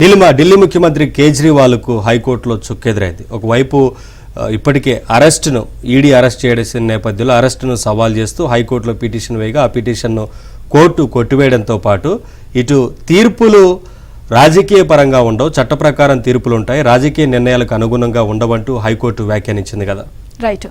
ఢిల్లీ ముఖ్యమంత్రి కేజ్రీవాల్కు హైకోర్టులో చుక్కెదురైంది. ఒకవైపు ఇప్పటికే ఈడీ అరెస్ట్ చేసిన నేపథ్యంలో అరెస్టును సవాల్ చేస్తూ హైకోర్టులో పిటిషన్ వేయగా ఆ పిటిషన్ను కోర్టు కొట్టివేయడంతో పాటు ఇటు తీర్పులు రాజకీయ పరంగా ఉండవు, చట్ట ప్రకారం తీర్పులు ఉంటాయి, రాజకీయ నిర్ణయాలకు అనుగుణంగా ఉండవంటూ హైకోర్టు వ్యాఖ్యానించింది కదా. రైట్.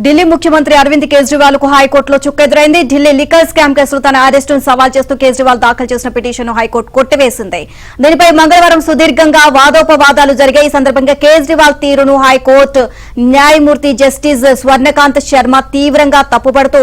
ఢిల్లీ ముఖ్యమంత్రి అరవింద్ కేజ్రీవాల్ కు హైకోర్టులో చుక్కెదురైంది. ఢిల్లీ లిక్కర్ స్కామ్ కేసులో తన అరెస్టును సవాల్ చేస్తూ కేజ్రీవాల్ దాఖలు చేసిన పిటిషన్ హైకోర్టు కొట్టివేసింది. దీనిపై మంగళవారం సుదీర్ఘంగా వాదోపవాదాలు జరిగాయి. ఈ సందర్భంగా కేజ్రీవాల్ తీరును హైకోర్టు న్యాయమూర్తి జస్టిస్ స్వర్ణకాంత్ శర్మ తీవ్రంగా తప్పుపడుతూ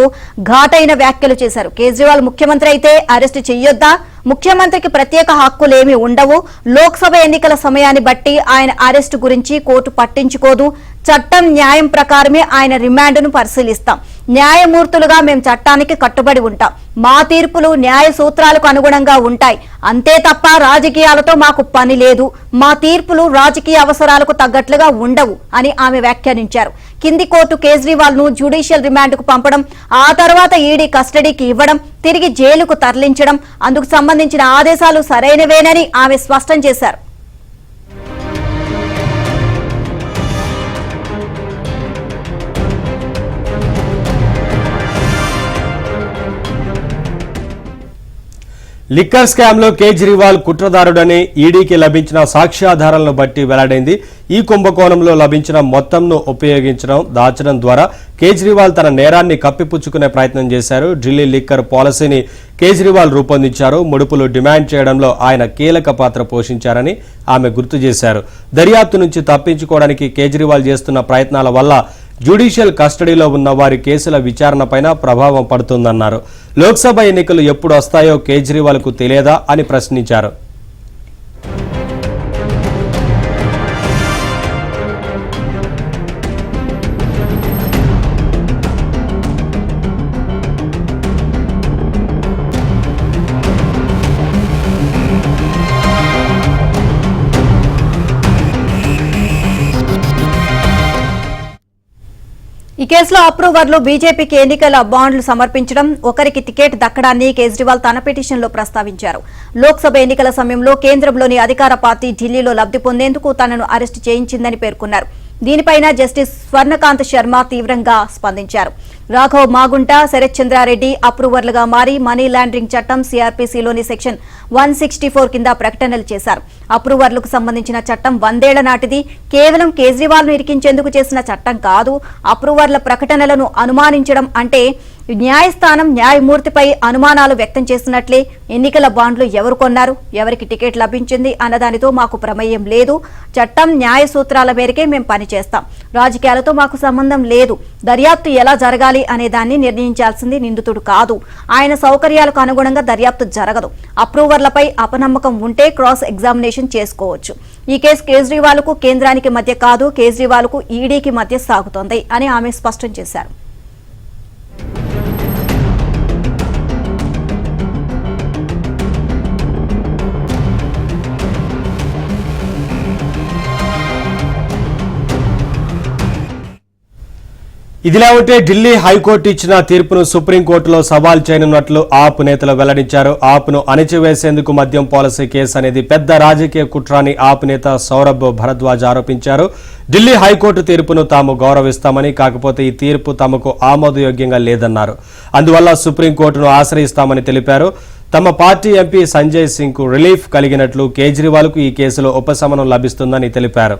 ఘాటైన వ్యాఖ్యలు చేశారు. కేజ్రీవాల్ ముఖ్యమంత్రి అయితే అరెస్టు చేయొద్దా? ముఖ్యమంత్రికి ప్రత్యేక హక్కులేమీ ఉండవు. లోక్సభ ఎన్నికల సమయాన్ని బట్టి ఆయన అరెస్టు గురించి కోర్టు పట్టించుకోదు. చట్టం న్యాయం ప్రకారమే ఆయన రిమాండ్ను పరిశీలిస్తాం. న్యాయమూర్తులుగా మేము చట్టానికి కట్టుబడి ఉంటాం. మా తీర్పులు న్యాయ సూత్రాలకు అనుగుణంగా ఉంటాయి. అంతే తప్ప రాజకీయాలతో మాకు పని లేదు. మా తీర్పులు రాజకీయ అవసరాలకు తగ్గట్లుగా ఉండవు అని ఆమె వ్యాఖ్యానించారు. కింది కోర్టు కేజ్రీవాల్ ను జ్యుడిషియల్ రిమాండ్ కు పంపడం, ఆ తర్వాత ఈడీ కస్టడీకి ఇవ్వడం, తిరిగి జైలుకు తరలించడం, అందుకు సంబంధించిన ఆదేశాలు సరైనవేనని ఆమె స్పష్టం చేశారు. లిక్కర్ స్కామ్ లో కేజ్రీవాల్ కుట్రదారుడని ఈడీకి లభించిన సాక్ష్యాధారాలను బట్టి వెల్లడైంది. ఈ కుంభకోణంలో లభించిన మొత్తంను ఉపయోగించడం, దాచడం ద్వారా కేజ్రీవాల్ తన నేరాన్ని కప్పిపుచ్చుకునే ప్రయత్నం చేశారు. ఢిల్లీ లిక్కర్ పాలసీని కేజ్రీవాల్ రూపొందించారు. ముడుపులు డిమాండ్ చేయడంలో ఆయన కీలక పాత్ర పోషించారని ఆమె గుర్తు చేశారు. దర్యాప్తు నుంచి తప్పించుకోవడానికి కేజ్రీవాల్ చేస్తున్న ప్రయత్నాల వల్ల జ్యుడిషియల్ కస్టడీలో ఉన్న వారి కేసుల విచారణపైన ప్రభావం పడుతుందన్నారు. లోక్సభ ఎన్నికలు ఎప్పుడు వస్తాయో కేజ్రీవాల్కు తెలియదా అని ప్రశ్నించారు. ఈ కేసులో అప్రూవర్లు బీజేపీకి ఎన్నికల బాండ్లు సమర్పించడం, ఒకరికి టికెట్ దక్కడాన్ని కేజ్రీవాల్ తన పిటిషన్లో ప్రస్తావించారు. లోక్సభ ఎన్నికల సమయంలో కేంద్రంలోని అధికార పార్టీ ఢిల్లీలో లబ్ధి పొందేందుకు తనను అరెస్టు చేయించిందని పేర్కొన్నారు. దీనిపైన జస్టిస్ స్వర్ణకాంత్ శర్మ తీవ్రంగా స్పందించారు. రాఘవ్ మాగుంట, శరత్ చంద్రారెడ్డి అప్రూవర్లుగా మారి మనీ లాండరింగ్ చట్టం సిఆర్పీసీలోని సెక్షన్ 164 కింద ప్రకటనలు చేశారు. అప్రూవర్లకు సంబంధించిన చట్టం 100 ఏళ్ల నాటిది. కేవలం కేజ్రీవాల్ ను ఇరికించేందుకు చేసిన చట్టం కాదు. అప్రూవర్ల ప్రకటనలను అనుమానించడం అంటే న్యాయస్థానం న్యాయమూర్తిపై అనుమానాలు వ్యక్తం చేసినట్లే. ఎన్నికల బాండ్లు ఎవరు కొన్నారు, ఎవరికి టికెట్ లభించింది అన్నదానితో మాకు ప్రమేయం లేదు. చట్టం న్యాయ సూత్రాల మేరకే మేము పనిచేస్తాం. రాజకీయాలతో మాకు సంబంధం లేదు. దర్యాప్తు ఎలా జరగాలి అనే దాన్ని నిర్ణయించాల్సింది నిందితుడు కాదు. ఆయన సౌకర్యాలకు అనుగుణంగా దర్యాప్తు జరగదు. అప్రూవర్లపై అపనమ్మకం ఉంటే క్రాస్ ఎగ్జామినేషన్ చేసుకోవచ్చు. ఈ కేసు కేజ్రీవాల్ కు కేంద్రానికి మధ్య కాదు, కేజ్రీవాల్ కు ఈడీకి మధ్య సాగుతోంది అని ఆమె స్పష్టం చేశారు. ఇదిలా ఉంటే ఢిల్లీ హైకోర్టు ఇచ్చిన తీర్పును సుప్రీంకోర్టులో సవాల్ చేయనున్నట్లు ఆప్ నేతలు వెల్లడించారు. ఆప్ను అణిచివేసేందుకు మద్యం పాలసీ కేసు అనేది పెద్ద రాజకీయ కుట్రాని ఆప్ నేత సౌరభ్ భరద్వాజ్ ఆరోపించారు. ఢిల్లీ హైకోర్టు తీర్పును తాము గౌరవిస్తామని, కాకపోతే ఈ తీర్పు తమకు ఆమోదయోగ్యంగా లేదన్నారు. అందువల్ల సుప్రీంకోర్టును ఆశ్రయిస్తామని తెలిపారు. తమ పార్టీ ఎంపీ సంజయ్ సింగ్ కు రిలీఫ్ కలిగినట్లు, కేజ్రీవాల్ కు ఈ కేసులో ఉపశమనం లభిస్తుందని తెలిపారు.